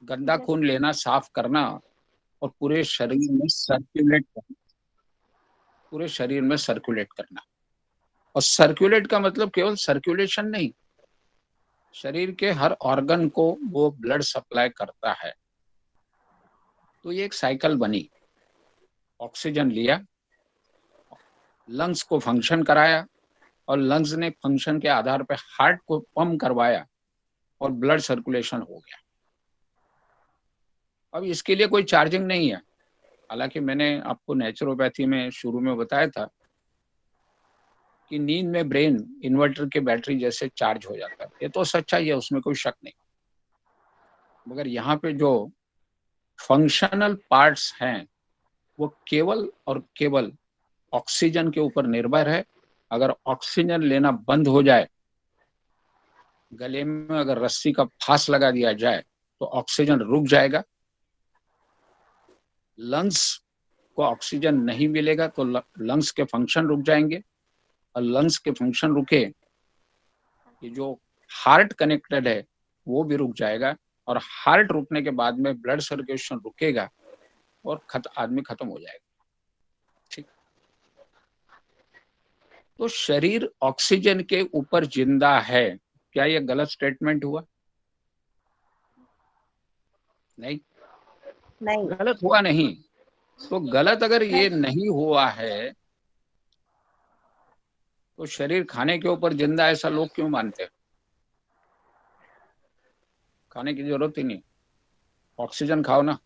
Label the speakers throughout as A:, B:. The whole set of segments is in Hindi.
A: गंदा खून लेना, साफ करना और पूरे शरीर में सर्कुलेट करना। और सर्कुलेट का मतलब केवल सर्कुलेशन नहीं, शरीर के हर ऑर्गन को वो ब्लड सप्लाई करता है। तो ये एक साइकिल बनी। ऑक्सीजन लिया, लंग्स को फंक्शन कराया, और लंग्स ने फंक्शन के आधार पर हार्ट को पंप करवाया और ब्लड सर्कुलेशन हो गया। अब इसके लिए कोई चार्जिंग नहीं है। हालांकि मैंने आपको नेचुरोपैथी में शुरू में बताया था कि नींद में ब्रेन इन्वर्टर के बैटरी जैसे चार्ज हो जाता है, ये तो सच्चाई है, उसमें कोई शक नहीं। मगर यहाँ पे जो फंक्शनल पार्ट्स हैं वो केवल और केवल ऑक्सीजन के ऊपर निर्भर है। अगर ऑक्सीजन लेना बंद हो जाए, गले में अगर रस्सी का फांस लगा दिया जाए, तो ऑक्सीजन रुक जाएगा। लंग्स को ऑक्सीजन नहीं मिलेगा तो लंग्स के फंक्शन रुक जाएंगे, और लंग्स के फंक्शन रुके, ये जो हार्ट कनेक्टेड है वो भी रुक जाएगा। और हार्ट रुकने के बाद में ब्लड सर्कुलेशन रुकेगा और आदमी खत्म हो जाएगा। ठीक। तो शरीर ऑक्सीजन के ऊपर जिंदा है, क्या यह गलत स्टेटमेंट हुआ? नहीं,
B: नहीं।
A: गलत हुआ नहीं। तो गलत अगर ये नहीं हुआ है, तो शरीर खाने के ऊपर जिंदा ऐसा लोग क्यों मानते हैं? खाने की जरूरत ही नहीं, ऑक्सीजन खाओ ना।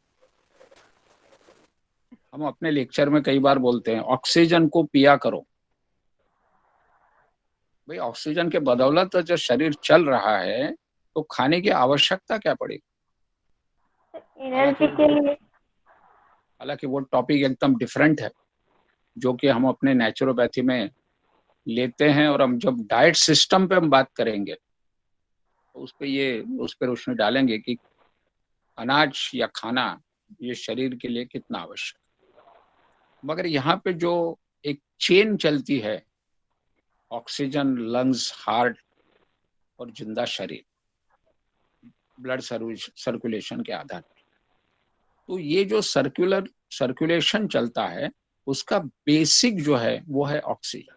A: हम अपने लेक्चर में कई बार बोलते हैं ऑक्सीजन को पिया करो। भाई ऑक्सीजन के बदौलत तो जो शरीर चल रहा है, तो खाने की आवश्यकता क्या पड़ेगी? हालांकि
B: एनर्जी
A: वो
B: के लिए।
A: हालांकि वो टॉपिक एकदम डिफरेंट है, जो कि हम अपने नेचुरोपैथी में लेते हैं। और हम जब डाइट सिस्टम पे हम बात करेंगे, तो उस पर रोशनी डालेंगे कि अनाज या खाना ये शरीर के लिए कितना आवश्यक। मगर यहाँ पे जो एक चेन चलती है, ऑक्सीजन, लंग्स, हार्ट और जिंदा शरीर, ब्लड सर्कुलेशन के आधार पर, तो ये जो सर्कुलेशन चलता है, उसका बेसिक जो है वो है ऑक्सीजन।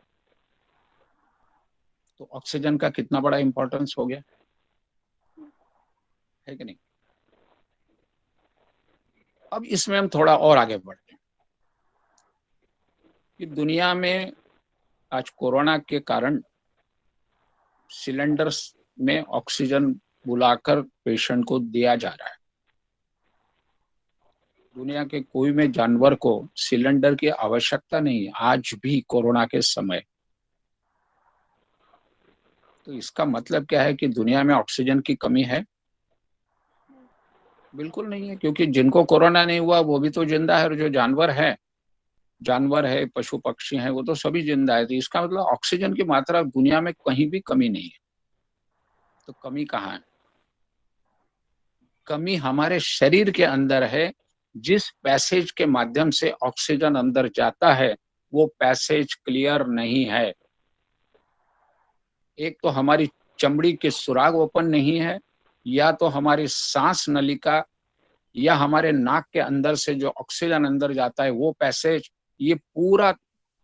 A: तो ऑक्सीजन का कितना बड़ा इंपॉर्टेंस हो गया, है कि नहीं? अब इसमें हम थोड़ा और आगे बढ़ते हैं कि दुनिया में आज कोरोना के कारण सिलेंडर्स में ऑक्सीजन बुलाकर पेशेंट को दिया जा रहा है। दुनिया के कोई में जानवर को सिलेंडर की आवश्यकता नहीं है आज भी कोरोना के समय। तो इसका मतलब क्या है कि दुनिया में ऑक्सीजन की कमी है? बिल्कुल नहीं है, क्योंकि जिनको कोरोना नहीं हुआ वो भी तो जिंदा है, और जो जानवर है, पशु पक्षी हैं, वो तो सभी जिंदा है। तो इसका मतलब ऑक्सीजन की मात्रा दुनिया में कहीं भी कमी नहीं है। तो कमी कहाँ है? कमी हमारे शरीर के अंदर है। जिस पैसेज के माध्यम से ऑक्सीजन अंदर जाता है, वो पैसेज क्लियर नहीं है। एक तो हमारी चमड़ी के सुराग ओपन नहीं है, या तो हमारी सांस नलिका या हमारे नाक के अंदर से जो ऑक्सीजन अंदर जाता है वो पैसेज, ये पूरा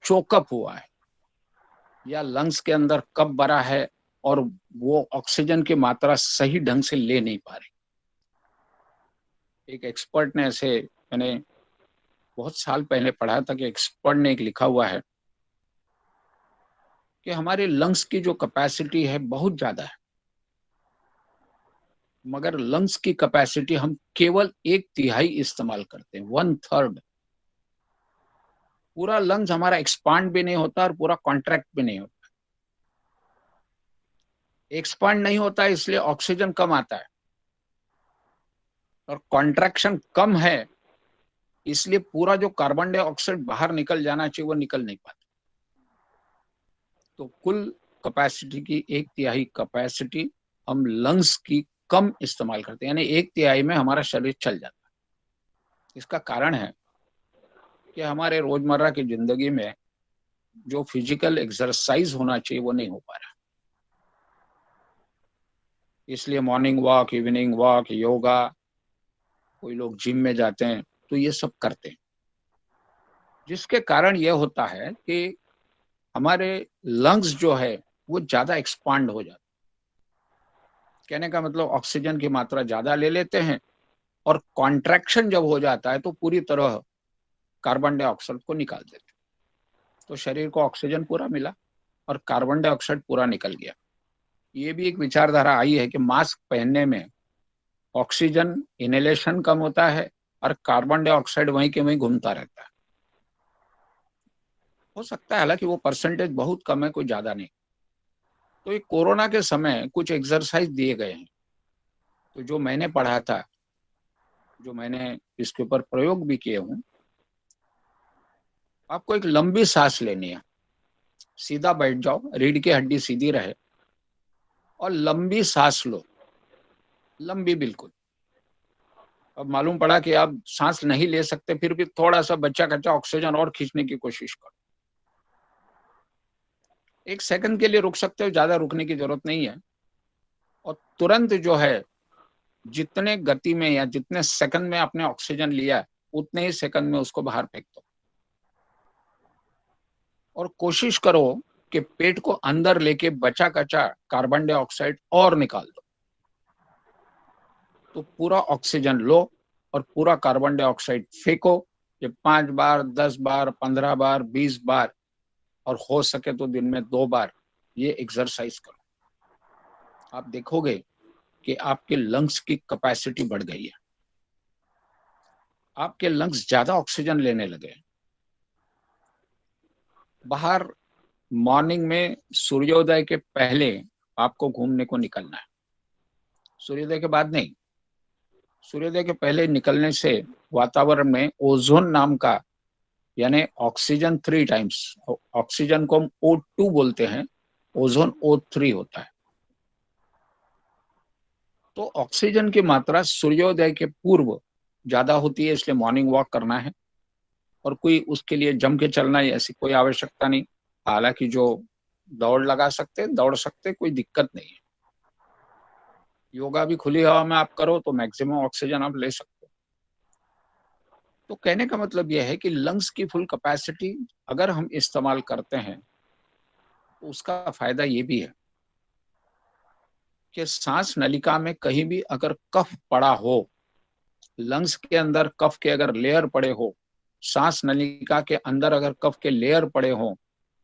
A: चोकअप हुआ है, या लंग्स के अंदर कब भरा है और वो ऑक्सीजन की मात्रा सही ढंग से ले नहीं पा रही। एक एक्सपर्ट ने ऐसे, मैंने बहुत साल पहले पढ़ा था कि एक्सपर्ट ने एक लिखा हुआ है कि हमारे लंग्स की जो कैपेसिटी है बहुत ज्यादा है, मगर लंग्स की कैपेसिटी हम केवल एक तिहाई इस्तेमाल करते हैं, वन थर्ड। पूरा लंग्स हमारा एक्सपांड भी नहीं होता और पूरा कॉन्ट्रैक्ट भी नहीं होता। एक्सपांड नहीं होता इसलिए ऑक्सीजन कम आता है, और कॉन्ट्रैक्शन कम है इसलिए पूरा जो कार्बन डाइऑक्साइड बाहर निकल जाना चाहिए वो निकल नहीं पाता। तो कुल कैपेसिटी की एक तिहाई कैपेसिटी हम लंग्स की कम इस्तेमाल करते हैं, यानी एक तिहाई में हमारा शरीर चल जाता है। इसका कारण है कि हमारे रोजमर्रा की जिंदगी में जो फिजिकल एक्सरसाइज होना चाहिए वो नहीं हो पा रहा। इसलिए morning walk, evening walk, yoga, कोई लोग जिम में जाते हैं, तो ये सब करते हैं, जिसके कारण ये होता है कि हमारे लंग्स जो है वो ज्यादा एक्सपांड हो जाते हैं। कहने का मतलब ऑक्सीजन की मात्रा ज्यादा ले लेते हैं, और कॉन्ट्रैक्शन जब हो जाता है तो पूरी तरह कार्बन डाइऑक्साइड को निकाल देते हैं। तो शरीर को ऑक्सीजन पूरा मिला और कार्बन डाइऑक्साइड पूरा निकल गया। ये भी एक विचारधारा आई है कि मास्क पहनने में ऑक्सीजन इनहेलेशन कम होता है और कार्बन डाइऑक्साइड वहीं के वहीं घूमता रहता है। हो सकता है, हालांकि वो परसेंटेज बहुत कम है, कोई ज्यादा नहीं। तो ये कोरोना के समय कुछ एक्सरसाइज दिए गए हैं, तो जो मैंने पढ़ा था, जो मैंने इसके ऊपर प्रयोग भी किए हूँ। आपको एक लंबी सांस लेनी है, सीधा बैठ जाओ, रीढ़ की हड्डी सीधी रहे और लंबी सांस लो, लंबी बिल्कुल। अब मालूम पड़ा कि आप सांस नहीं ले सकते, फिर भी थोड़ा सा बच्चा कच्चा ऑक्सीजन और खींचने की कोशिश करो। 1 सेकंड के लिए रुक सकते हो, ज्यादा रुकने की जरूरत नहीं है। और तुरंत जो है, जितने गति में या जितने सेकंड में आपने ऑक्सीजन लिया, उतने ही सेकंड में उसको बाहर फेंक दो। और कोशिश करो कि पेट को अंदर लेके बचा कचा कार्बन डाइऑक्साइड और निकाल दो। तो पूरा ऑक्सीजन लो और पूरा कार्बन डाइऑक्साइड फेंको। ये 5 बार, 10 बार, 15 बार, 20 बार, और हो सके तो दिन में 2 बार ये एक्सरसाइज करो। आप देखोगे कि आपके लंग्स की कैपेसिटी बढ़ गई है, आपके लंग्स ज्यादा ऑक्सीजन लेने लगे। बाहर मॉर्निंग में सूर्योदय के पहले आपको घूमने को निकलना है, सूर्योदय के बाद नहीं। सूर्योदय के पहले निकलने से वातावरण में ओजोन नाम का, यानी ऑक्सीजन 3 टाइम्स, ऑक्सीजन को हम O2 बोलते हैं, ओजोन O3 होता है। तो ऑक्सीजन की मात्रा सूर्योदय के पूर्व ज्यादा होती है, इसलिए मॉर्निंग वॉक करना है। और कोई उसके लिए जम के चलना है ऐसी कोई आवश्यकता नहीं। हालांकि जो दौड़ लगा सकते, दौड़ सकते, कोई दिक्कत नहीं है। योगा भी खुली हवा में आप करो तो मैक्सिमम ऑक्सीजन आप ले सकते हो। तो कहने का मतलब यह है कि लंग्स की फुल कैपेसिटी अगर हम इस्तेमाल करते हैं, तो उसका फायदा ये भी है कि सांस नलिका में कहीं भी अगर कफ पड़ा हो, लंग्स के अंदर कफ के अगर लेयर पड़े हो, सांस नलिका के अंदर अगर कफ के लेयर पड़े हो,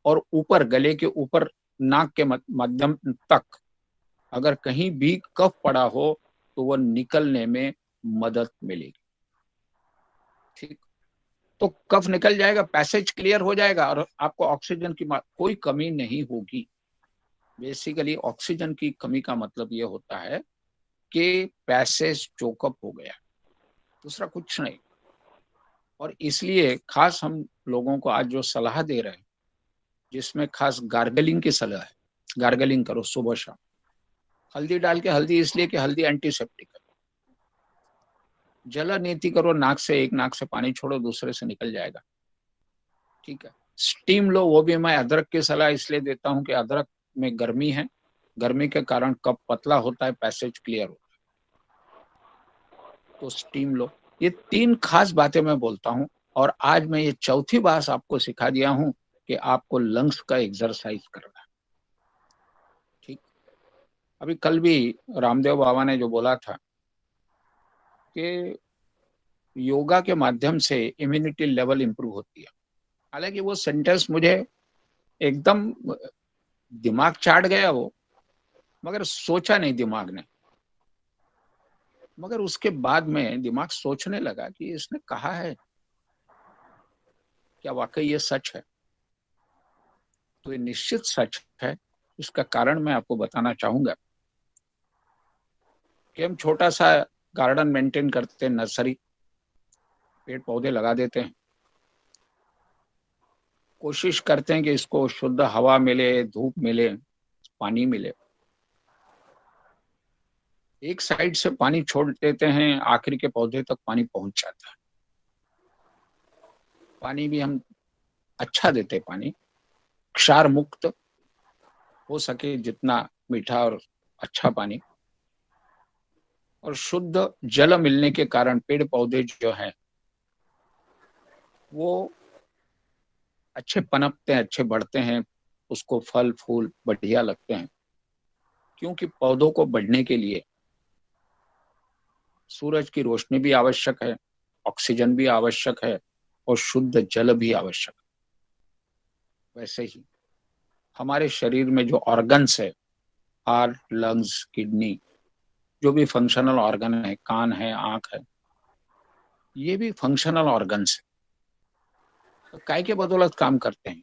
A: और ऊपर गले के ऊपर नाक के मध्यम तक अगर कहीं भी कफ पड़ा हो, तो वह निकलने में मदद मिलेगी। ठीक। तो कफ निकल जाएगा, पैसेज क्लियर हो जाएगा, और आपको ऑक्सीजन की कोई कमी नहीं होगी। बेसिकली ऑक्सीजन की कमी का मतलब ये होता है कि पैसेज चोकअप हो गया, दूसरा कुछ नहीं। और इसलिए खास हम लोगों को आज जो सलाह दे रहे हैं, जिसमें खास गार्गलिंग की सलाह है, गार्गलिंग करो सुबह शाम। हल्दी डाल के, हल्दी इसलिए कि हल्दी एंटीसेप्टिक है। जला नीति करो, नाक से, एक नाक से पानी छोड़ो, दूसरे से निकल जाएगा। ठीक है। स्टीम लो, वो भी मैं अदरक की सलाह इसलिए देता हूँ कि अदरक में गर्मी है, गर्मी के कारण कफ पतला होता है, पैसेज क्लियर होता है, तो स्टीम लो। ये 3 खास बातें मैं बोलता हूँ। और आज मैं ये चौथी बात आपको सिखा दिया हूँ कि आपको लंग्स का एक्सरसाइज करना है। ठीक। अभी कल भी रामदेव बाबा ने जो बोला था कि योगा के माध्यम से इम्यूनिटी लेवल इंप्रूव होती है। हालांकि वो सेंटेंस मुझे एकदम दिमाग चाट गया वो, मगर सोचा नहीं दिमाग ने। मगर उसके बाद में दिमाग सोचने लगा कि इसने कहा है, क्या वाकई ये सच है? तो ये निश्चित सच है। इसका कारण मैं आपको बताना चाहूंगा कि हम छोटा सा गार्डन मेंटेन करते हैं, नर्सरी, पेड़ पौधे लगा देते हैं, कोशिश करते हैं कि इसको शुद्ध हवा मिले, धूप मिले, पानी मिले। एक साइड से पानी छोड़ देते हैं, आखिर के पौधे तक पानी पहुंच जाता है। पानी भी हम अच्छा देते हैं, पानी क्षार मुक्त हो सके जितना, मीठा और अच्छा पानी। और शुद्ध जल मिलने के कारण पेड़ पौधे जो हैं वो अच्छे पनपते हैं, अच्छे बढ़ते हैं, उसको फल फूल बढ़िया लगते हैं। क्योंकि पौधों को बढ़ने के लिए सूरज की रोशनी भी आवश्यक है, ऑक्सीजन भी आवश्यक है और शुद्ध जल भी आवश्यक है। वैसे ही हमारे शरीर में जो ऑर्गन्स है, हार्ट, लंग्स, किडनी, जो भी फंक्शनल ऑर्गन है, कान है, आंख है, ये भी फंक्शनल ऑर्गन्स है, तो काय के बदौलत काम करते हैं।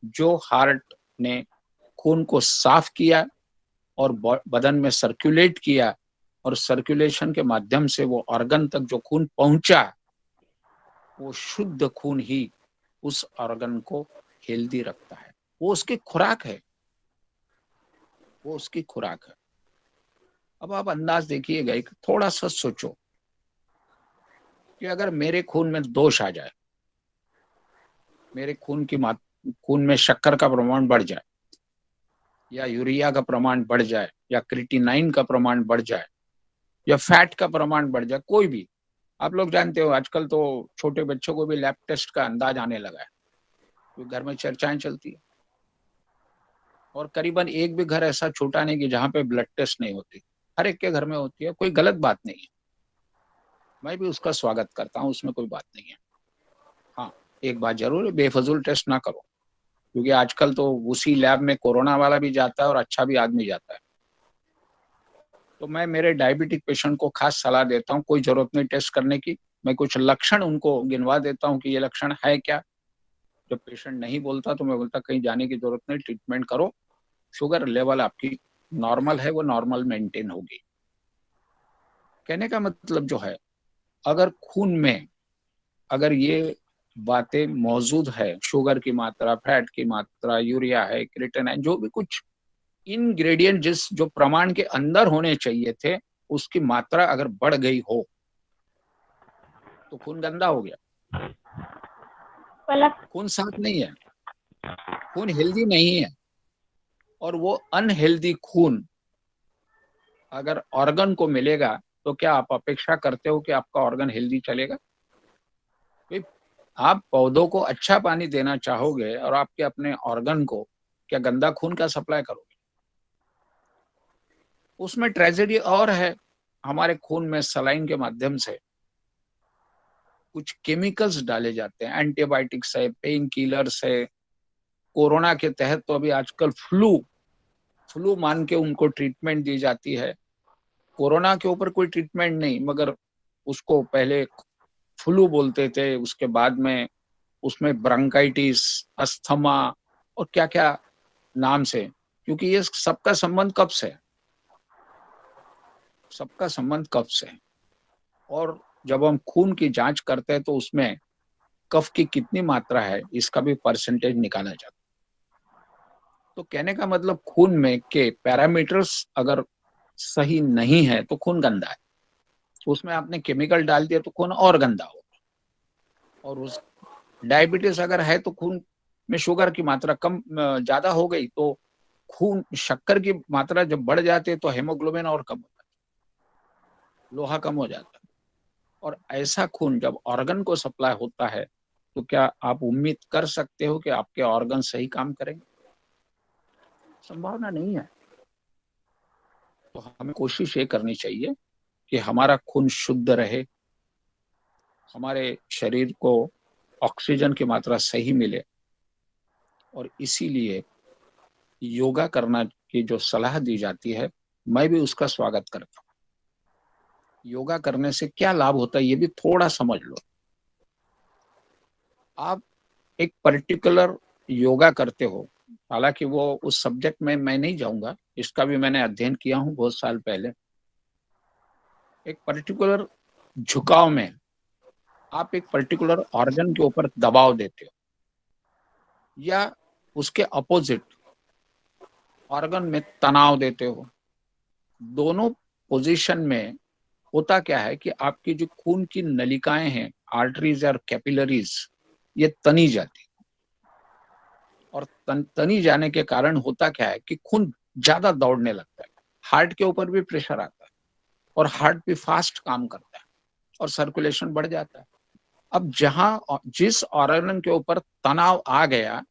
A: जो हार्ट ने खून को साफ किया और बदन में सर्कुलेट किया और सर्कुलेशन के माध्यम से वो ऑर्गन तक जो खून पहुंचा, वो शुद्ध खून ही उस ऑर्गन को हेल्दी रखता है। वो उसकी खुराक है, वो उसकी खुराक है। अब आप अंदाज देखिएगा, एक थोड़ा सा सोचो कि अगर मेरे खून में दोष आ जाए, मेरे खून में शक्कर का प्रमाण बढ़ जाए, या यूरिया का प्रमाण बढ़ जाए, या क्रिटिनाइन का प्रमाण बढ़ जाए, या फैट का प्रमाण बढ़ जाए, कोई भी। आप लोग जानते हो आजकल तो छोटे बच्चों को भी लैब टेस्ट का अंदाज आने लगा है, तो घर में चर्चाएं चलती है। और करीबन एक भी घर ऐसा छोटा नहीं कि जहाँ पे ब्लड टेस्ट नहीं होती, हर एक के घर में होती है। कोई गलत बात नहीं है, मैं भी उसका स्वागत करता हूँ, उसमें कोई बात नहीं है। हाँ, एक बात जरूर है, बेफजूल टेस्ट ना करो, क्योंकि आजकल तो उसी लैब में कोरोना वाला भी जाता है और अच्छा भी आदमी जाता है। तो मैं मेरे डायबिटिक पेशेंट को खास सलाह देता हूँ, कोई जरूरत नहीं टेस्ट करने की। मैं कुछ लक्षण उनको गिनवा देता हूँ कि ये लक्षण है क्या। जब पेशेंट नहीं बोलता तो मैं बोलता कहीं जाने की जरूरत नहीं, ट्रीटमेंट करो, शुगर लेवल आपकी नॉर्मल है, वो नॉर्मल मेंटेन होगी। कहने का मतलब जो है, अगर खून में अगर ये बातें मौजूद है, शुगर की मात्रा, फैट की मात्रा, यूरिया है, क्रिएटिनिन, जो भी कुछ इंग्रेडिएंट जिस जो प्रमाण के अंदर होने चाहिए थे, उसकी मात्रा अगर बढ़ गई हो तो खून गंदा हो गया, खून साफ नहीं है, खून हेल्दी नहीं है। और वो अनहेल्दी खून अगर ऑर्गन को मिलेगा तो क्या आप अपेक्षा करते हो कि आपका ऑर्गन हेल्दी चलेगा? भाई, आप पौधों को अच्छा पानी देना चाहोगे और आपके अपने ऑर्गन को क्या गंदा खून का सप्लाई करोगे? उसमें ट्रेजेडी और है, हमारे खून में सलाइन के माध्यम से कुछ केमिकल्स डाले जाते हैं, एंटीबायोटिक्स है, पेन किलर्स है। कोरोना के तहत तो अभी आजकल फ्लू फ्लू मान के उनको ट्रीटमेंट दी जाती है। कोरोना के ऊपर कोई ट्रीटमेंट नहीं, मगर उसको पहले फ्लू बोलते थे, उसके बाद में उसमें ब्रंकाइटिस, अस्थमा और क्या क्या नाम से। क्योंकि ये सबका संबंध कब से है, सबका संबंध कब से है। और जब हम खून की जांच करते हैं तो उसमें कफ की कितनी मात्रा है इसका भी परसेंटेज निकाला जाता है। तो कहने का मतलब खून में के पैरामीटर्स अगर सही नहीं है तो खून गंदा है। उसमें आपने केमिकल डाल दिया तो खून और गंदा हो। और उस डायबिटीज अगर है तो खून में शुगर की मात्रा कम ज्यादा हो गई तो खून शक्कर की मात्रा जब बढ़ जाती है तो हेमोग्लोबिन और कम होता है, लोहा कम हो जाता है। और ऐसा खून जब ऑर्गन को सप्लाई होता है तो क्या आप उम्मीद कर सकते हो कि आपके ऑर्गन सही काम करेंगे? संभावना नहीं है। तो हमें कोशिश ये करनी चाहिए कि हमारा खून शुद्ध रहे, हमारे शरीर को ऑक्सीजन की मात्रा सही मिले। और इसीलिए योगा करना की जो सलाह दी जाती है, मैं भी उसका स्वागत करता हूँ। योगा करने से क्या लाभ होता है ये भी थोड़ा समझ लो। आप एक पर्टिकुलर योगा करते हो, हालांकि वो उस सब्जेक्ट में मैं नहीं जाऊंगा, इसका भी मैंने अध्ययन किया हूँ बहुत साल पहले। एक पर्टिकुलर झुकाव में आप एक पर्टिकुलर ऑर्गन के ऊपर दबाव देते हो, या उसके अपोजिट ऑर्गन में तनाव देते हो। दोनों पोजीशन में होता क्या है कि आपकी जो खून की नलिकाएं हैं, आर्टरीज और कैपिलरीज, ये तनी जाती। और तनी जाने के कारण होता क्या है कि खून ज्यादा दौड़ने लगता है, हार्ट के ऊपर भी प्रेशर आता है। और हार्ट भी फास्ट काम करता है और सर्कुलेशन बढ़ जाता है। अब जहां जिस ऑर्गन के ऊपर तनाव आ गया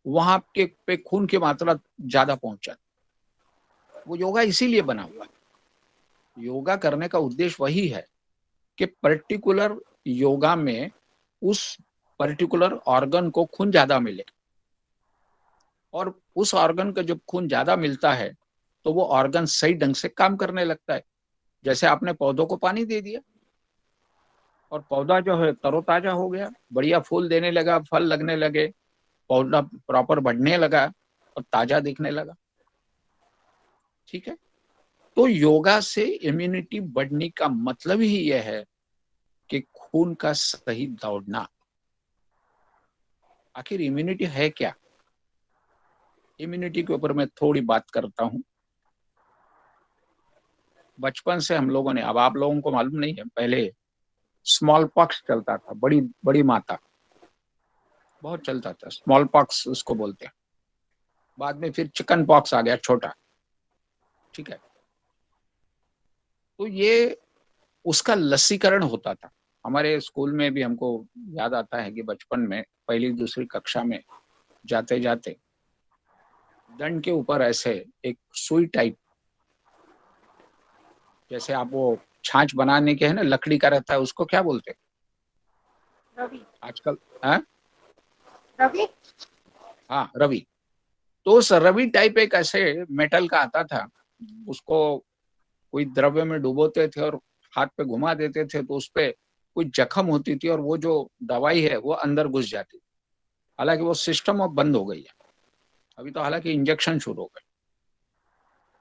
A: वहां के पे खून की मात्रा ज्यादा पहुंच जाती। वो योगा इसीलिए बना हुआ है। योगा करने का उद्देश्य वही है कि पर्टिकुलर योगा में उस पर्टिकुलर ऑर्गन को खून ज्यादा मिले, और उस ऑर्गन का जब खून ज्यादा मिलता है तो वो ऑर्गन सही ढंग से काम करने लगता है। जैसे आपने पौधों को पानी दे दिया और पौधा जो है तरोताजा हो गया, बढ़िया फूल देने लगा, फल लगने लगे, पौधा प्रॉपर बढ़ने लगा और ताजा दिखने लगा। ठीक है। तो योगा से इम्यूनिटी बढ़ने का मतलब ही यह है कि खून का सही दौड़ना। आखिर इम्यूनिटी है क्या? इम्यूनिटी के ऊपर मैं थोड़ी बात करता हूं। बचपन से हम लोगों ने, अब आप लोगों को मालूम नहीं है, पहले स्मॉल पॉक्स चलता था, बड़ी बड़ी माता, बहुत चलता था, स्मॉल पॉक्स उसको बोलते हैं। बाद में फिर चिकन पॉक्स आ गया, छोटा। ठीक है। तो ये उसका लसीकरण होता था। हमारे स्कूल में भी हमको याद आता है कि बचपन में पहली दूसरी कक्षा में जाते जाते दंड के ऊपर ऐसे एक सुई टाइप, जैसे आप वो छाछ बनाने के है ना, लकड़ी का रहता है, उसको क्या बोलते हैं
B: रवि।
A: आजकल? हाँ,
B: रवि।
A: हाँ, रवि। तो उस रवि टाइप एक ऐसे मेटल का आता था, उसको कोई द्रव्य में डुबोते थे और हाथ पे घुमा देते थे तो उस पे कोई जख्म होती थी और वो जो दवाई है वो अंदर घुस जाती थी। हालांकि वो सिस्टम अब बंद हो गई है, अभी तो हालांकि इंजेक्शन शुरू हो गए।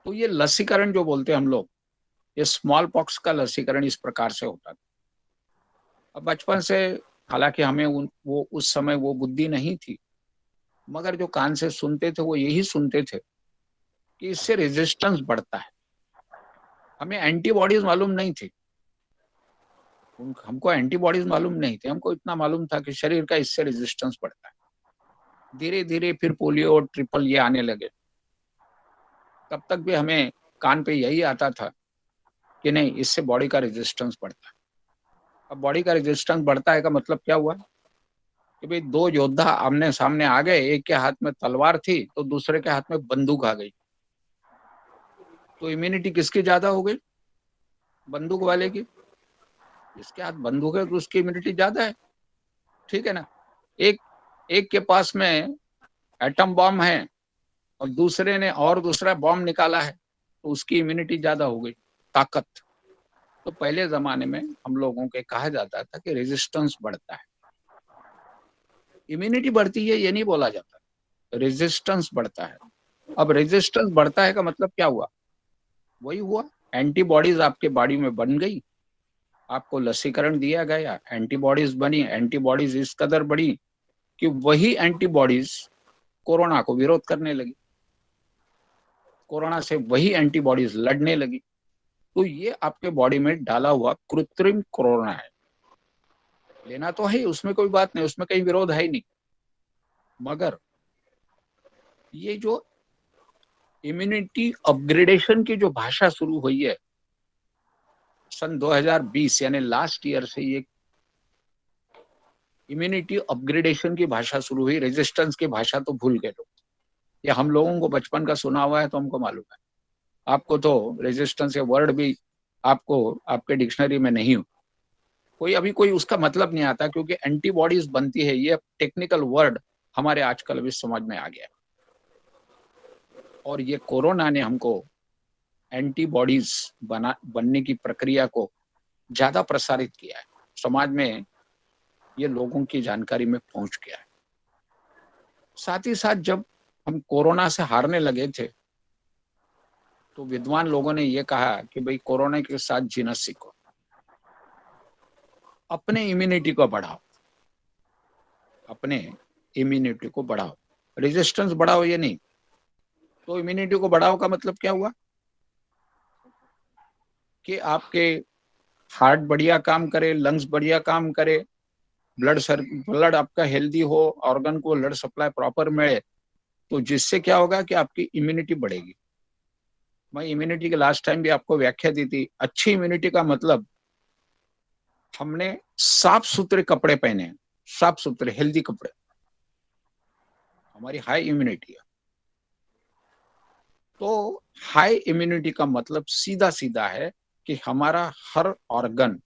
A: तो ये लसीकरण जो बोलते हैं हम लोग, ये स्मॉल पॉक्स का लसीकरण इस प्रकार से होता था। अब बचपन से, हालांकि हमें वो उस समय वो बुद्धि नहीं थी, मगर जो कान से सुनते थे वो यही सुनते थे कि इससे रेजिस्टेंस बढ़ता है। हमें एंटीबॉडीज मालूम नहीं थी, हमको एंटीबॉडीज मालूम नहीं थे, हमको इतना मालूम था कि शरीर का इससे रेजिस्टेंस बढ़ता है। धीरे धीरे फिर पोलियो और ट्रिपल ये आने लगे। तब तक भी हमें कान पे यही आता था कि नहीं, इससे बॉडी का रेजिस्टेंस बढ़ता है। अब बॉडी का रेजिस्टेंस बढ़ता है का मतलब क्या हुआ कि भाई दो योद्धा आमने सामने आ गए, एक के हाथ में तलवार थी तो दूसरे के हाथ में बंदूक आ गई, तो इम्यूनिटी किसकी ज्यादा हो गई? बंदूक वाले की। जिसके हाथ बंदूक है तो उसकी इम्यूनिटी ज्यादा है। ठीक है ना। एक एक के पास में एटम बॉम्ब है और दूसरे ने और दूसरा बॉम्ब निकाला है तो उसकी इम्यूनिटी ज्यादा हो गई, ताकत। तो पहले जमाने में हम लोगों के कहा जाता था कि रेजिस्टेंस बढ़ता है, इम्यूनिटी बढ़ती है ये नहीं बोला जाता, रेजिस्टेंस बढ़ता है। अब रेजिस्टेंस बढ़ता है का मतलब क्या हुआ? वही हुआ, एंटीबॉडीज आपके बॉडी में बन गई, आपको लसीकरण दिया गया, एंटीबॉडीज बनी, एंटीबॉडीज इस कदर बढ़ी कि वही एंटीबॉडीज कोरोना को विरोध करने लगी, कोरोना से वही एंटीबॉडीज लड़ने लगी। तो ये आपके बॉडी में डाला हुआ कृत्रिम कोरोना है। लेना तो है, उसमें कोई बात नहीं, उसमें कहीं विरोध है ही नहीं। मगर ये जो इम्यूनिटी अपग्रेडेशन की जो भाषा शुरू हुई है सन 2020, यानी लास्ट ईयर से ये इम्यूनिटी अपग्रेडेशन की भाषा शुरू हुई। रेजिस्टेंस की भाषा तो भूल गए लोग। ये हम लोगों को बचपन का सुना हुआ है तो हमको मालूम है, आपको तो रेजिस्टेंस के वर्ड भी आपको आपके डिक्शनरी में नहीं हो, कोई अभी कोई उसका मतलब नहीं आता, क्योंकि एंटीबॉडीज बनती है, ये टेक्निकल वर्ड हमारे आजकल अभी समझ में आ गया। और ये कोरोना ने हमको एंटीबॉडीज बनने की प्रक्रिया को ज्यादा प्रसारित किया है, समाज में ये लोगों की जानकारी में पहुंच गया है। साथ ही साथ जब हम कोरोना से हारने लगे थे तो विद्वान लोगों ने ये कहा कि भाई कोरोना के साथ जीना सीखो, अपने इम्यूनिटी को बढ़ाओ, अपने इम्यूनिटी को बढ़ाओ, रेजिस्टेंस बढ़ाओ ये नहीं। तो इम्यूनिटी को बढ़ाओ का मतलब क्या हुआ कि आपके हार्ट बढ़िया काम करे, लंग्स बढ़िया काम करे, ब्लड आपका हेल्दी हो, ऑर्गन को ब्लड सप्लाई प्रॉपर मिले, तो जिससे क्या होगा कि आपकी इम्यूनिटी बढ़ेगी। मैं इम्यूनिटी के लास्ट टाइम भी आपको व्याख्या दी थी। अच्छी इम्यूनिटी का मतलब हमने साफ सुथरे कपड़े पहने हैं, साफ सुथरे हेल्दी कपड़े, हमारी हाई इम्यूनिटी है। तो हाई इम्यूनिटी का मतलब सीधा सीधा है कि हमारा हर ऑर्गन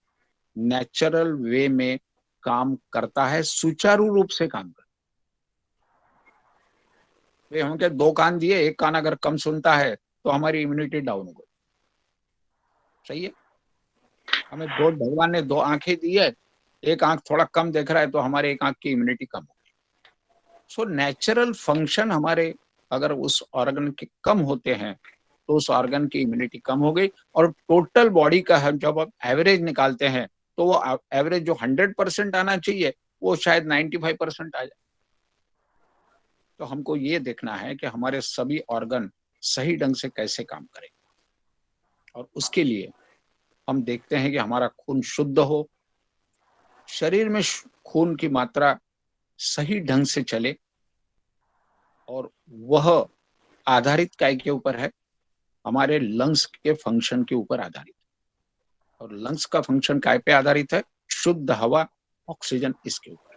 A: नेचुरल वे में काम करता है, सुचारू रूप से काम करता है। हम क्या दो कान दिए, एक कान अगर कम सुनता है तो हमारी इम्यूनिटी डाउन हो गई। सही है। हमें दो, भगवान ने दो आंखें दी है, एक आंख थोड़ा कम देख रहा है तो हमारे एक आंख की इम्यूनिटी कम हो गई। सो नेचुरल फंक्शन हमारे अगर उस ऑर्गन के कम होते हैं तो उस ऑर्गन की इम्यूनिटी कम हो गई। और टोटल बॉडी का हम जब आप एवरेज निकालते हैं तो वो एवरेज जो 100% आना चाहिए वो शायद 95% आ जाए। तो हमको ये देखना है कि हमारे सभी ऑर्गन सही ढंग से कैसे काम करें, और उसके लिए हम देखते हैं कि हमारा खून शुद्ध हो, शरीर में खून की मात्रा सही ढंग से चले, और वह आधारित काय के ऊपर है, हमारे लंग्स के फंक्शन के ऊपर आधारित। और लंग्स का फंक्शन काय पे आधारित है? शुद्ध हवा, ऑक्सीजन, इसके ऊपर।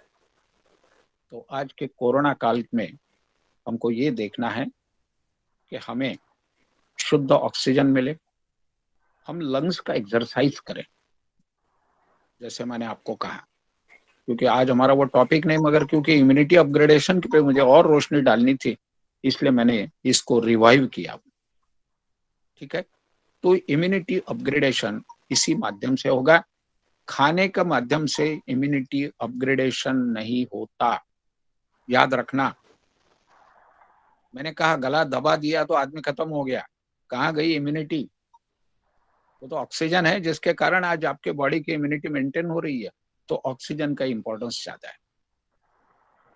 A: तो आज के कोरोना काल में हमको ये देखना है कि हमें शुद्ध ऑक्सीजन मिले, हम लंग्स का एक्सरसाइज करें, जैसे मैंने आपको कहा। क्योंकि आज हमारा वो टॉपिक नहीं, मगर क्योंकि इम्यूनिटी अपग्रेडेशन पे मुझे और रोशनी डालनी थी, इसलिए मैंने इसको रिवाइव किया। ठीक है। तो इम्यूनिटी अपग्रेडेशन इसी माध्यम से होगा, खाने का माध्यम से इम्यूनिटी अपग्रेडेशन नहीं होता। याद रखना। मैंने कहा गला दबा दिया तो आदमी खत्म हो गया, कहाँ गई इम्यूनिटी? वो तो ऑक्सीजन है जिसके कारण आज आपके बॉडी की इम्यूनिटी मेंटेन हो रही है। तो ऑक्सीजन का इंपॉर्टेंस ज्यादा है।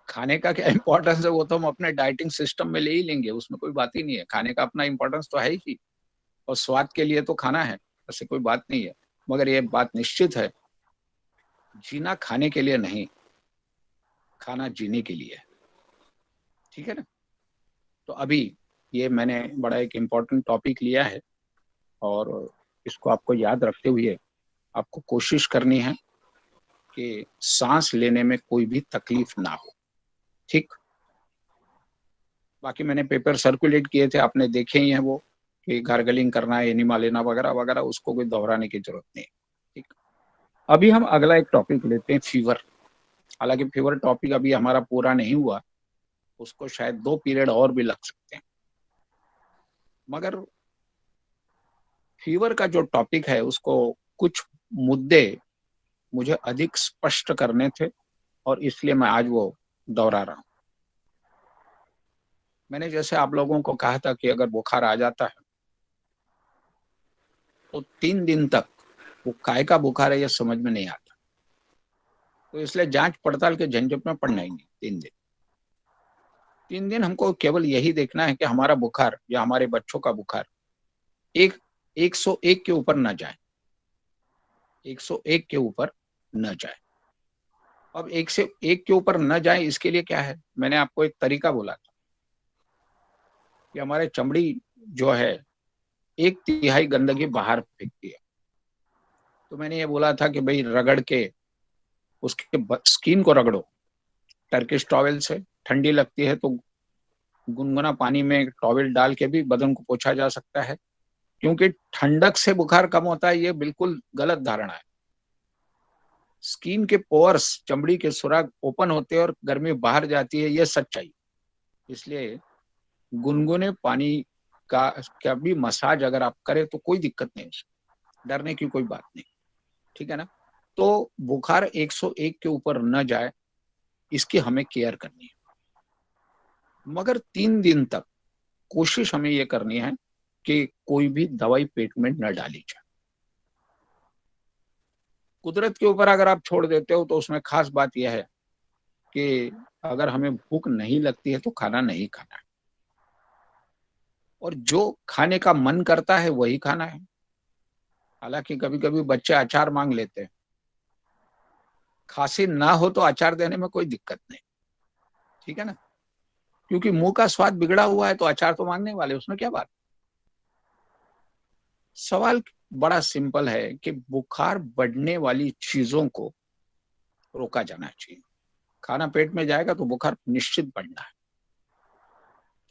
A: खाने का क्या इंपॉर्टेंस है वो तो हम अपने डाइटिंग सिस्टम में ले ही लेंगे, उसमें कोई बात ही नहीं है। खाने का अपना इंपॉर्टेंस तो है ही, और स्वाद के लिए तो खाना है, ऐसे कोई बात नहीं है। मगर ये बात निश्चित है, जीना खाने के लिए नहीं, खाना जीने के लिए। ठीक है ना। तो अभी ये मैंने बड़ा एक इम्पोर्टेंट टॉपिक लिया है, और इसको आपको याद रखते हुए आपको कोशिश करनी है कि सांस लेने में कोई भी तकलीफ ना हो। ठीक। बाकी मैंने पेपर सर्कुलेट किए थे, आपने देखे ही हैं वो, कि गार्गलिंग करना है, एनिमा लेना वगैरह वगैरह, उसको कोई दोहराने की जरूरत नहीं। ठीक। अभी हम अगला एक टॉपिक लेते हैं, फीवर। हालांकि फीवर टॉपिक अभी हमारा पूरा नहीं हुआ, उसको शायद 2 पीरियड और भी लग सकते हैं। मगर फीवर का जो टॉपिक है उसको कुछ मुद्दे मुझे अधिक स्पष्ट करने थे, और इसलिए मैं आज वो दोहरा रहा हूं। मैंने जैसे आप लोगों को कहा था कि अगर बुखार आ जाता है तो 3 दिन तक वो काय का बुखार है ये समझ में नहीं आता। तो इसलिए जांच पड़ताल के झंझट में पड़ना ही नहीं। 3 दिन, 3 दिन हमको केवल यही देखना है कि हमारा बुखार या हमारे बच्चों का बुखार एक 101 के ऊपर न जाए, 101 के ऊपर न जाए। अब 101 के ऊपर न जाए इसके लिए क्या है, मैंने आपको एक तरीका बोला था कि हमारे चमड़ी जो है 1/3 गंदगी बाहर फेंकती है। तो मैंने ये बोला था कि भाई रगड़ के उसके स्किन को रगड़ो टर्किश टॉवेल से। ठंडी लगती है तो गुनगुना पानी में टॉवेल डाल के भी बदन को पोंछा जा सकता है। क्योंकि ठंडक से बुखार कम होता है, ये बिल्कुल गलत धारणा है। स्किन के पोर्स, चमड़ी के सुराग ओपन होते हैं और गर्मी बाहर जाती है, ये सच्चाई। इसलिए गुनगुने पानी का भी मसाज अगर आप करें तो कोई दिक्कत नहीं, डरने की कोई बात नहीं। ठीक है ना। तो बुखार 101 के ऊपर न जाए इसकी हमें केयर करनी है। मगर 3 दिन तक कोशिश हमें ये करनी है कि कोई भी दवाई पेट में न डाली जाए। कुदरत के ऊपर अगर आप छोड़ देते हो तो उसमें खास बात यह है कि अगर हमें भूख नहीं लगती है तो खाना नहीं खाना है, और जो खाने का मन करता है वही खाना है। हालांकि कभी कभी बच्चे अचार मांग लेते हैं, खांसी ना हो तो अचार देने में कोई दिक्कत नहीं। ठीक है ना। क्योंकि मुंह का स्वाद बिगड़ा हुआ है तो अचार तो मांगने वाले, उसमें क्या बात। सवाल बड़ा सिंपल है कि बुखार बढ़ने वाली चीजों को रोका जाना चाहिए। खाना पेट में जाएगा तो बुखार निश्चित बढ़ना है।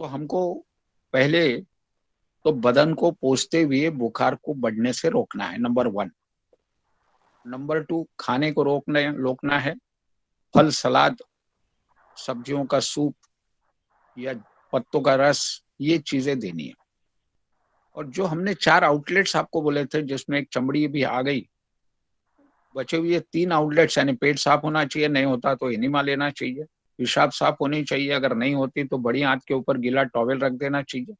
A: तो हमको पहले तो बदन को पोषते हुए बुखार को बढ़ने से रोकना है, नंबर 1। नंबर 2, खाने को रोकना है। फल, सलाद, सब्जियों का सूप या पत्तों का रस, ये चीजें देनी है। और जो हमने 4 आउटलेट्स आपको बोले थे, जिसमें एक चमड़ी भी आ गई, बचे हुए 3 आउटलेट्स, यानी पेट साफ होना चाहिए, नहीं होता तो एनिमा लेना चाहिए। पेशाब साफ होनी चाहिए, अगर नहीं होती तो बड़ी आंत के ऊपर गीला टॉवेल रख देना चाहिए।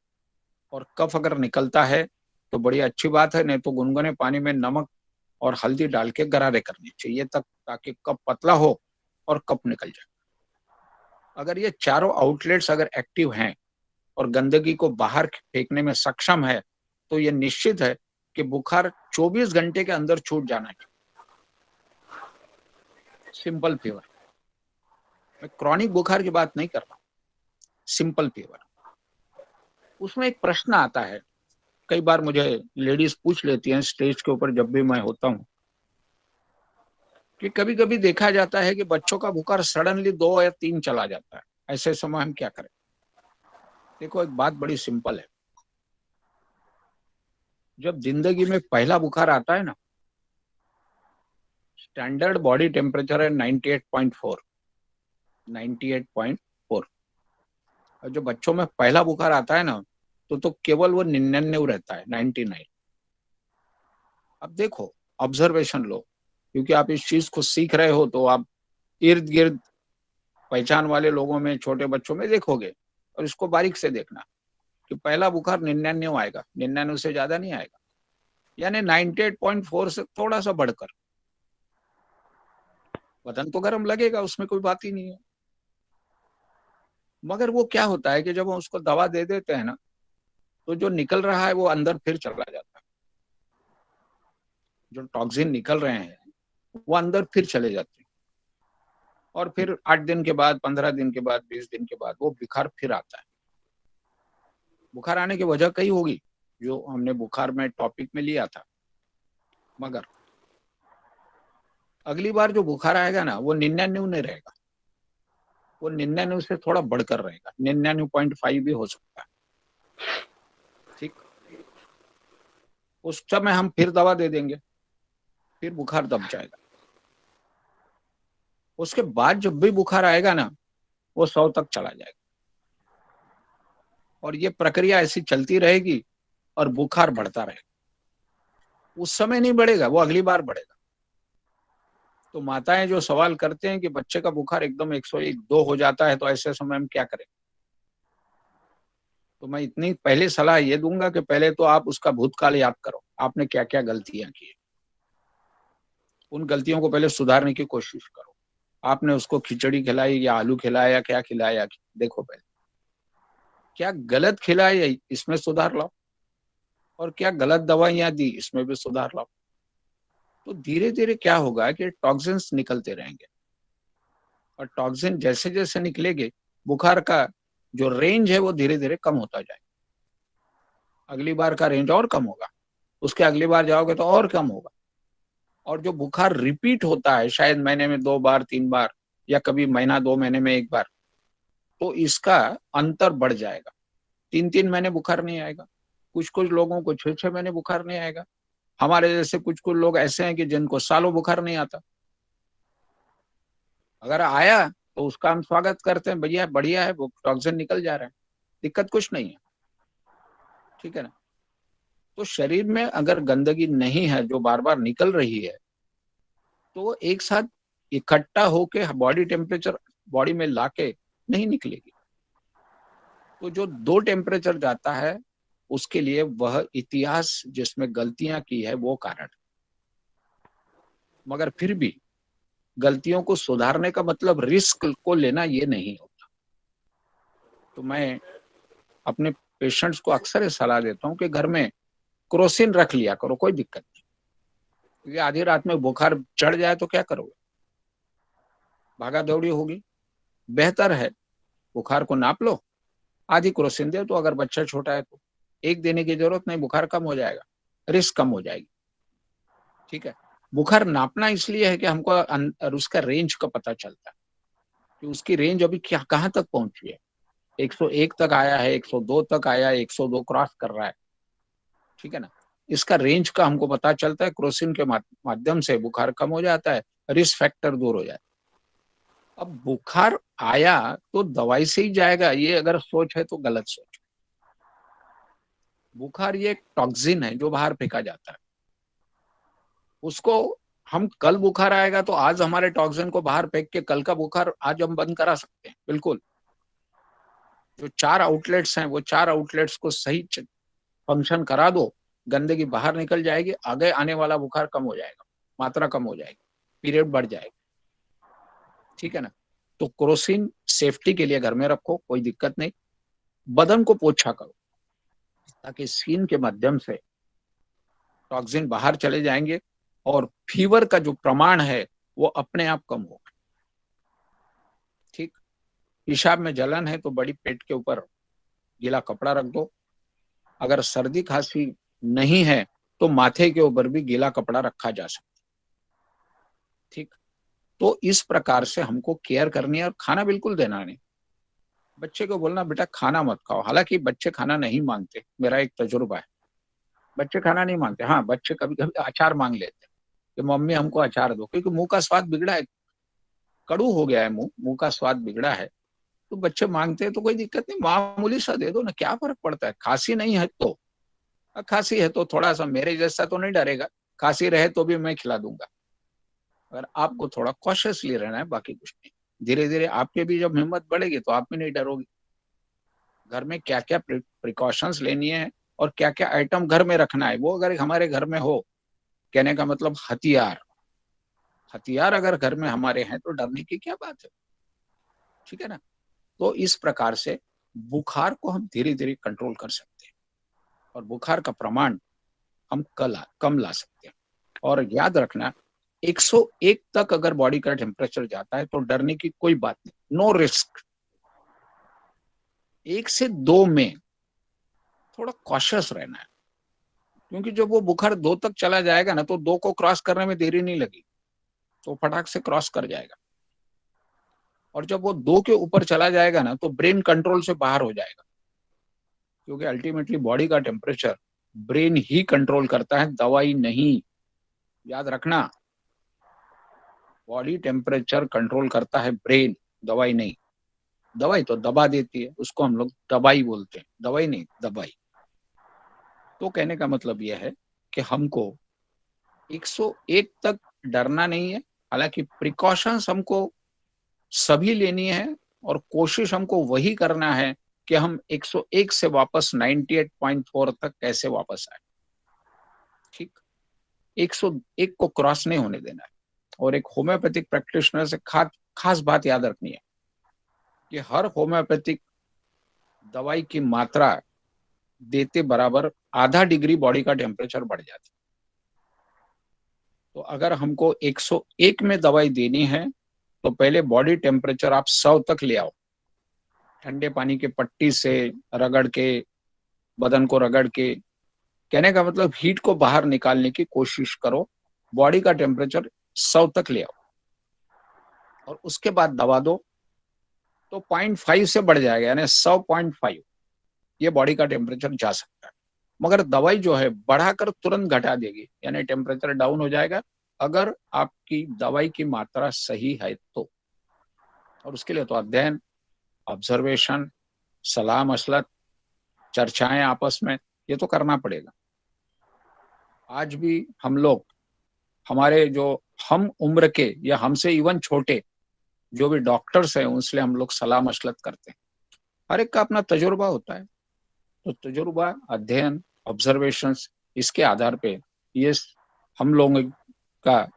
A: और कफ अगर निकलता है तो बड़ी अच्छी बात है, नहीं तो गुनगुने पानी में नमक और हल्दी डाल के गरारे करने चाहिए तक, ताकि कफ पतला हो और कफ निकल जाए। अगर ये चारों आउटलेट्स अगर एक्टिव हैं और गंदगी को बाहर फेंकने में सक्षम है, तो ये निश्चित है कि बुखार 24 घंटे के अंदर छूट जाना चाहिए। सिंपल फीवर, मैं क्रॉनिक बुखार की बात नहीं कर रहा हूँ, सिंपल फीवर। उसमें एक प्रश्न आता है, कई बार मुझे लेडीज पूछ लेती हैं स्टेज के ऊपर जब भी मैं होता हूँ, कि कभी कभी देखा जाता है कि बच्चों का बुखार सडनली 2 या 3 चला जाता है, ऐसे समय हम क्या करें? देखो, एक बात बड़ी सिंपल है। जब जिंदगी में पहला बुखार आता है ना, स्टैंडर्ड बॉडी टेम्परेचर है 98.4, 98.4। और जो बच्चों में पहला बुखार आता है ना, तो केवल वो 99 रहता है, 99। अब देखो, ऑब्जर्वेशन लो, क्योंकि आप इस चीज को सीख रहे हो, तो आप इर्द गिर्द पहचान वाले लोगों में, छोटे बच्चों में देखोगे। और इसको बारीक से देखना कि पहला बुखार 99 आएगा, 99 से ज्यादा नहीं आएगा, यानी 98.4 से थोड़ा सा बढ़कर। बदन तो गर्म लगेगा, उसमें कोई बात ही नहीं है। मगर वो क्या होता है कि जब हम उसको दवा दे देते हैं ना, तो जो निकल रहा है वो अंदर फिर चला जाता है। जो टॉक्सिन निकल रहे हैं वो अंदर फिर चले जाते हैं। और फिर 8 दिन के बाद, 15 दिन के बाद, 20 दिन के बाद वो बुखार फिर आता है। बुखार आने की वजह कई होगी, जो हमने बुखार में टॉपिक में लिया था। मगर अगली बार जो बुखार आएगा ना, वो 99 नहीं रहेगा, वो 99 से थोड़ा बढ़कर रहेगा, 99.5 भी हो सकता है। ठीक, उस समय हम फिर दवा दे देंगे, फिर बुखार दब जाएगा। उसके बाद जब भी बुखार आएगा ना, वो 100 तक चला जाएगा। और ये प्रक्रिया ऐसी चलती रहेगी और बुखार बढ़ता रहेगा। उस समय नहीं बढ़ेगा, वो अगली बार बढ़ेगा। तो माताएं जो सवाल करते हैं कि बच्चे का बुखार एकदम 101, 2 हो जाता है, तो ऐसे समय हम क्या करें? तो मैं इतनी पहले सलाह ये दूंगा कि पहले तो आप उसका भूतकाल याद करो, आपने क्या क्या गलतियां की। उन गलतियों को पहले सुधारने की कोशिश करो। आपने उसको खिचड़ी खिलाई या आलू खिलाया या क्या खिलाया, देखो पहले क्या गलत खिलाया, इसमें सुधार लाओ। और क्या गलत दवाइयां दी, इसमें भी सुधार लाओ। तो धीरे धीरे क्या होगा कि टॉक्सिन्स निकलते रहेंगे। और टॉक्सिन जैसे जैसे निकलेंगे, बुखार का जो रेंज है वो धीरे धीरे कम होता जाएगा। अगली बार का रेंज और कम होगा, उसके अगली बार जाओगे तो और कम होगा। और जो बुखार रिपीट होता है, शायद महीने में 2 बार, 3 बार, या कभी महीना 2 महीने में 1 बार, तो इसका अंतर बढ़ जाएगा। 3-3 महीने बुखार नहीं आएगा, कुछ कुछ लोगों को 6-6 महीने बुखार नहीं आएगा। हमारे जैसे कुछ कुछ लोग ऐसे हैं कि जिनको सालों बुखार नहीं आता। अगर आया तो उसका हम स्वागत करते हैं, भैया बढ़िया है, वो टॉक्सिन निकल जा रहा है, दिक्कत कुछ नहीं है। ठीक है ना? तो शरीर में अगर गंदगी नहीं है जो बार बार निकल रही है, तो वो एक साथ इकट्ठा होके बॉडी टेम्परेचर बॉडी में लाके नहीं निकलेगी। तो जो 2 टेम्परेचर जाता है, उसके लिए वह इतिहास जिसमें गलतियां की है वो कारण। मगर फिर भी गलतियों को सुधारने का मतलब रिस्क को लेना ये नहीं होता। तो मैं अपने पेशेंट्स को अक्सर ये सलाह देता हूँ कि घर में क्रोसिन रख लिया करो, कोई दिक्कत नहीं। क्योंकि आधी रात में बुखार चढ़ जाए तो क्या करोगे? भागा दौड़ी होगी। बेहतर है बुखार को नाप लो, आधी क्रोसिन दे, तो अगर बच्चा छोटा है तो एक देने की जरूरत नहीं, बुखार कम हो जाएगा। रिस्क कम हो जाएगी। ठीक है, बुखार नापना इसलिए है कि हमको उसका रेंज का पता चलता है कि उसकी रेंज अभी क्या कहाँ तक पहुंची है। 101 तक आया है, 102 तक आया है, 102 क्रॉस कर रहा है। ठीक है ना, इसका रेंज का हमको पता चलता है। क्रोसिन के माध्यम से बुखार कम हो जाता है, रिस्क फैक्टर दूर हो जाता है। अब बुखार आया तो दवाई से ही जाएगा, ये अगर सोच है तो गलत सोच। बुखार ये एक टॉक्सिन है जो बाहर फेंका जाता है। उसको हम कल बुखार आएगा तो आज हमारे टॉक्सिन को बाहर फेंक के कल का बुखार आज हम बंद करा सकते हैं, बिल्कुल। जो 4 आउटलेट्स हैं वो 4 आउटलेट्स को सही फंक्शन करा दो, गंदगी बाहर निकल जाएगी, आगे आने वाला बुखार कम हो जाएगा, मात्रा कम हो जाएगी, पीरियड बढ़ जाएगा। ठीक है ना, तो क्रोसिन सेफ्टी के लिए घर में रखो, कोई दिक्कत नहीं। बदन को पोछा करो ताकि स्किन के माध्यम से टॉक्सिन बाहर चले जाएंगे और फीवर का जो प्रमाण है वो अपने आप कम होगा। ठीक, पेशाब में जलन है तो बड़ी पेट के ऊपर गीला कपड़ा रख दो। अगर सर्दी खांसी नहीं है तो माथे के ऊपर भी गीला कपड़ा रखा जा सकता है। ठीक, तो इस प्रकार से हमको केयर करनी है और खाना बिल्कुल देना नहीं। बच्चे को बोलना बेटा खाना मत खाओ, हालांकि बच्चे खाना नहीं मांगते, मेरा एक तजुर्बा है। बच्चे खाना नहीं मांगते, हाँ बच्चे कभी कभी अचार मांग लेते हैं कि मम्मी हमको अचार दो, क्योंकि मुंह का स्वाद बिगड़ा है, कड़ू हो गया है, मुंह मुंह का स्वाद बिगड़ा है। तो बच्चे मांगते हैं तो कोई दिक्कत नहीं, मामूली सा दे दो ना, क्या फर्क पड़ता है। खांसी नहीं है तो, खांसी है तो थोड़ा सा मेरे जैसा तो नहीं डरेगा, खांसी रहे तो भी मैं खिला दूंगा। अगर आपको थोड़ा कॉशियसली रहना है, बाकी कुछ नहीं। धीरे धीरे आपके भी जब हिम्मत बढ़ेगी तो आप भी नहीं डरोगे। घर में क्या क्या प्रिकॉशंस लेनी है और क्या क्या आइटम घर में रखना है, वो अगर हमारे घर में हो, कहने का मतलब हथियार, हथियार अगर घर में हमारे हैं तो डरने की क्या बात है। ठीक है ना, तो इस प्रकार से बुखार को हम धीरे धीरे कंट्रोल कर सकते हैं और बुखार का प्रमाण हम कम ला सकते हैं। और याद रखना, 101 तक अगर बॉडी का टेम्परेचर जाता है तो डरने की कोई बात नहीं, नो रिस्क। 1 से 2 में थोड़ा कॉशियस रहना है, क्योंकि जब वो बुखार 2 तक चला जाएगा ना तो 2 को क्रॉस करने में देरी नहीं लगी, तो फटाक से क्रॉस कर जाएगा। और जब वो 2 के ऊपर चला जाएगा ना तो ब्रेन कंट्रोल से बाहर हो जाएगा, क्योंकि अल्टीमेटली बॉडी का टेम्परेचर ब्रेन ही कंट्रोल करता है, दवाई नहीं। याद रखना, बॉडी टेम्परेचर कंट्रोल करता है ब्रेन, दवाई नहीं। दवाई तो दबा देती है, उसको हम लोग दवाई बोलते हैं, दवाई नहीं दवाई। तो कहने का मतलब यह है कि हमको 101 तक डरना नहीं है, हालांकि प्रिकॉशंस हमको सभी लेनी है और कोशिश हमको वही करना है कि हम 101 से वापस 98.4 तक कैसे वापस आए। ठीक, 101 को क्रॉस नहीं होने देना है। और एक होम्योपैथिक प्रैक्टिशनर से खास बात याद रखनी है कि हर होम्योपैथिक दवाई की मात्रा देते बराबर आधा डिग्री बॉडी का टेम्परेचर बढ़ जाता है। तो अगर हमको 101 में दवाई देनी है तो पहले बॉडी टेम्परेचर आप 100 तक ले आओ, ठंडे पानी के पट्टी से रगड़ के, बदन को रगड़ के। कहने का मतलब हीट को बाहर निकालने की कोशिश करो, बॉडी का टेम्परेचर 100 तक ले आओ और उसके बाद दवा दो तो 0.5 से बढ़ जाएगा, यानी 100.5 ये बॉडी का टेम्परेचर जा सकता है। मगर दवाई जो है बढ़ाकर तुरंत घटा देगी, यानी टेम्परेचर डाउन हो जाएगा, अगर आपकी दवाई की मात्रा सही है तो। और उसके लिए तो अध्ययन, ऑब्जर्वेशन, सलाह मशलत, चर्चाएं आपस में, ये तो करना पड़ेगा। आज भी हम लोग, हमारे जो हम उम्र के या हमसे इवन छोटे जो भी डॉक्टर्स हैं उनसे हम लोग सलाह मशलत करते हैं। हर एक का अपना तजुर्बा होता है, तो तजुर्बा, अध्ययन, ऑब्जर्वेशंस, इसके आधार पे ये हम लोगों का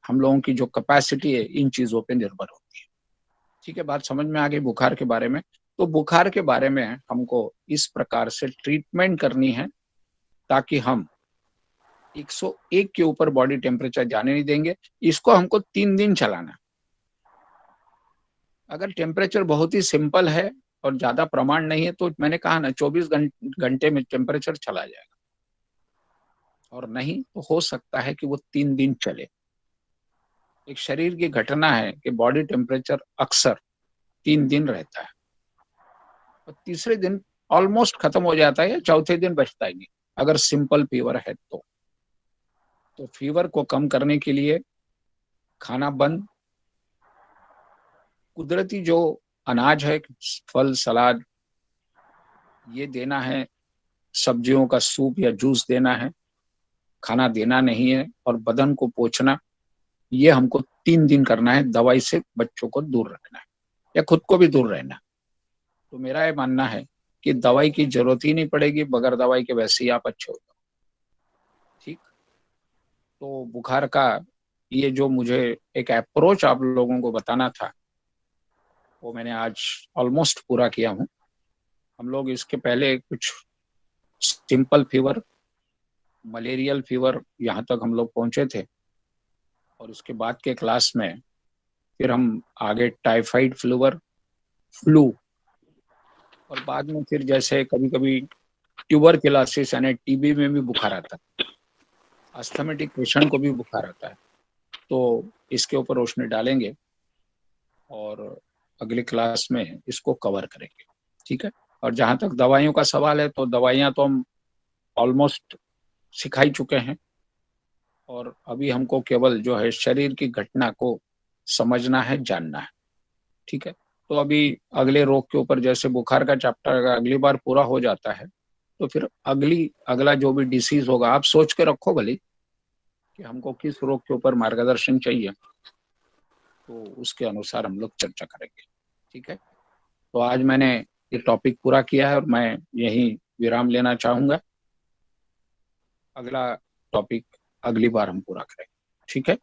A: हम लोगों की जो कैपेसिटी है इन चीजों पे निर्भर होती है। ठीक है, बात समझ में आ गई बुखार के बारे में। तो बुखार के बारे में हमको इस प्रकार से ट्रीटमेंट करनी है ताकि हम 101 के ऊपर बॉडी टेम्परेचर जाने नहीं देंगे। इसको हमको 3 दिन चलाना। अगर टेम्परेचर बहुत ही सिंपल है और ज्यादा प्रमाण नहीं है तो मैंने कहा ना 24 घंटे में टेम्परेचर चला जाएगा। और नहीं तो हो सकता है कि वो 3 दिन चले। एक शरीर की घटना है कि बॉडी टेम्परेचर अक्सर 3 दिन रहता है और तीसरे दिन ऑलमोस्ट खत्म हो जाता है या चौथे दिन बचता ही नहीं, अगर सिंपल फीवर है तो फीवर को कम करने के लिए खाना बंद, कुदरती जो अनाज है, फल सलाद ये देना है, सब्जियों का सूप या जूस देना है, खाना देना नहीं है और बदन को पोंछना, ये हमको 3 दिन करना है। दवाई से बच्चों को दूर रखना है या खुद को भी दूर रहना है। तो मेरा ये मानना है कि दवाई की जरूरत ही नहीं पड़ेगी, बगैर दवाई के वैसे ही आप अच्छे हो जाओ। ठीक। तो बुखार का ये जो मुझे एक अप्रोच आप लोगों को बताना था वो मैंने आज ऑलमोस्ट पूरा किया हूँ। हम लोग इसके पहले कुछ सिंपल फीवर, मलेरियल फीवर यहाँ तक हम लोग पहुंचे थे और उसके बाद के क्लास में फिर हम आगे टाइफाइड फीवर, फ्लू और बाद में फिर जैसे कभी कभी ट्यूबरक्लोसिस यानी टीबी में भी बुखार आता है, अस्थमेटिक पेशेंट को भी बुखार आता है। तो इसके ऊपर रोशनी डालेंगे और अगली क्लास में इसको कवर करेंगे। ठीक है। और जहां तक दवाइयों का सवाल है तो दवाइयां तो हम ऑलमोस्ट सिखा ही चुके हैं और अभी हमको केवल जो है शरीर की घटना को समझना है, जानना है। ठीक है। तो अभी अगले रोग के ऊपर जैसे बुखार का चैप्टर अगर अगली बार पूरा हो जाता है तो फिर अगला जो भी डिसीज होगा आप सोच के रखो भले कि हमको किस रोग के ऊपर मार्गदर्शन चाहिए, तो उसके अनुसार हम लोग चर्चा करेंगे। ठीक है। तो आज मैंने ये टॉपिक पूरा किया है और मैं यही विराम लेना चाहूंगा। अगला टॉपिक अगली बार हम पूरा करेंगे। ठीक है।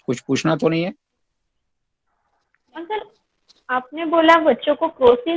A: कुछ पूछना तो नहीं है?
B: अंकल, आपने बोला बच्चों को प्रोटीन